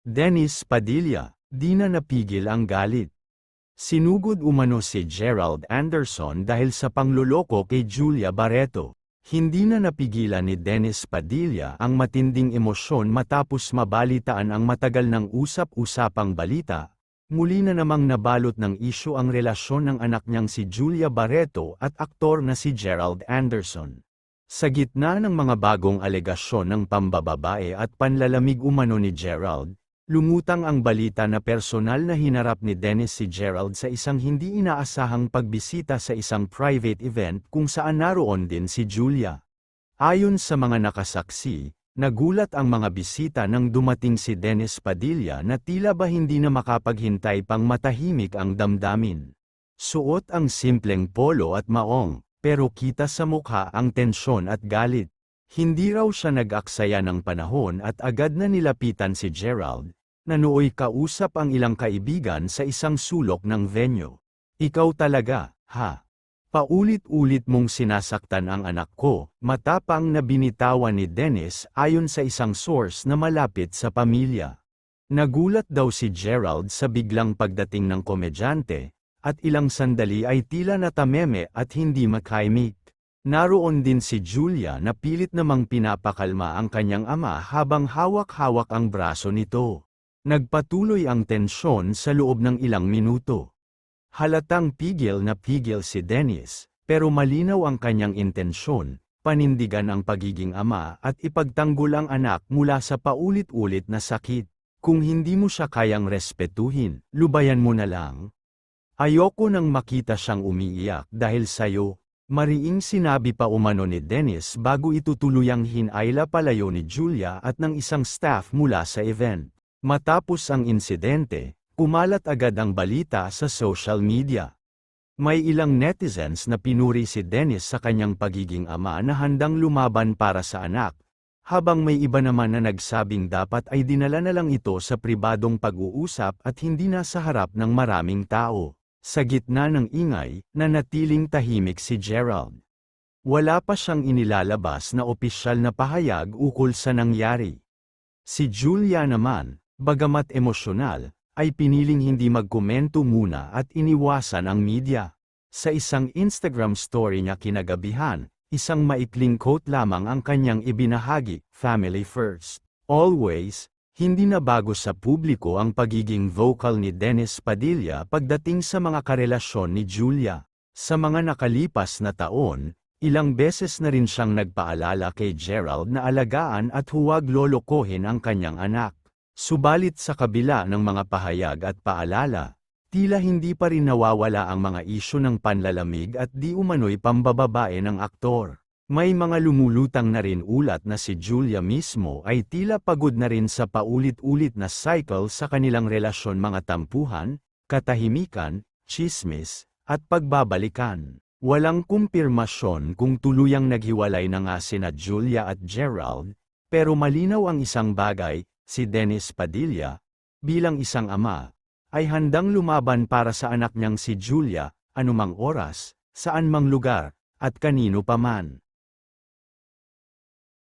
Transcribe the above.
Dennis Padilla, di na napigil ang galit. Sinugod umano si Gerald Anderson dahil sa pangloloko kay Julia Barreto. Hindi na napigilan ni Dennis Padilla ang matinding emosyon matapos mabalitaan ang matagal ng usap-usapang balita. Muli na namang nabalot ng isyu ang relasyon ng anak niyang si Julia Barreto at aktor na si Gerald Anderson. Sa gitna ng mga bagong alegasyon ng pambababae at panlalamig umano ni Gerald, lumutang ang balita na personal na hinarap ni Dennis si Gerald sa isang hindi inaasahang pagbisita sa isang private event kung saan naroon din si Julia. Ayon sa mga nakasaksi, nagulat ang mga bisita nang dumating si Dennis Padilla na tila ba hindi na makapaghintay pang matahimik ang damdamin. Suot ang simpleng polo at maong, pero kita sa mukha ang tensyon at galit. Hindi raw siya nag-aksaya ng panahon at agad na nilapitan si Gerald, na nooy kausap ang ilang kaibigan sa isang sulok ng venue. Ikaw talaga, ha? Paulit-ulit mong sinasaktan ang anak ko, matapang na binitawan ni Dennis ayon sa isang source na malapit sa pamilya. Nagulat daw si Gerald sa biglang pagdating ng komedyante, at ilang sandali ay tila natameme at hindi makaimik. Naroon din si Julia na pilit namang pinapakalma ang kanyang ama habang hawak-hawak ang braso nito. Nagpatuloy ang tensyon sa loob ng ilang minuto. Halatang pigil na pigil si Dennis, pero malinaw ang kanyang intensyon, panindigan ang pagiging ama at ipagtanggol ang anak mula sa paulit-ulit na sakit. Kung hindi mo siya kayang respetuhin, lubayan mo na lang. Ayoko nang makita siyang umiiyak dahil sayo, mariing sinabi pa umano ni Dennis bago itutuluyang hinayla palayo ni Julia at ng isang staff mula sa event. Matapos ang insidente, kumalat agad ang balita sa social media. May ilang netizens na pinuri si Dennis sa kanyang pagiging ama na handang lumaban para sa anak, habang may iba naman na nagsabing dapat ay dinala na lang ito sa pribadong pag-uusap at hindi na sa harap ng maraming tao. Sa gitna ng ingay, nanatiling tahimik si Gerald. Wala pa siyang inilalabas na opisyal na pahayag ukol sa nangyari. Si Julia naman, bagamat emosyonal, ay piniling hindi magkomento muna at iniwasan ang media. Sa isang Instagram story niya kinagabihan, isang maikling quote lamang ang kanyang ibinahagi, "Family first, always." Hindi na bago sa publiko ang pagiging vocal ni Dennis Padilla pagdating sa mga karelasyon ni Julia. Sa mga nakalipas na taon, ilang beses na rin siyang nagpaalala kay Gerald na alagaan at huwag lolokohin ang kanyang anak. Subalit sa kabila ng mga pahayag at paalala, tila hindi pa rin nawawala ang mga isyu ng panlalamig at di umano'y pambababae ng aktor. May mga lumulutang na rin ulat na si Julia mismo ay tila pagod na rin sa paulit-ulit na cycle sa kanilang relasyon, mga tampuhan, katahimikan, tsismis, at pagbabalikan. Walang kumpirmasyon kung tuluyang naghiwalay na nga sina Julia at Gerald, pero malinaw ang isang bagay, si Dennis Padilla, bilang isang ama, ay handang lumaban para sa anak niyang si Julia, anumang oras, saan mang lugar, at kanino paman.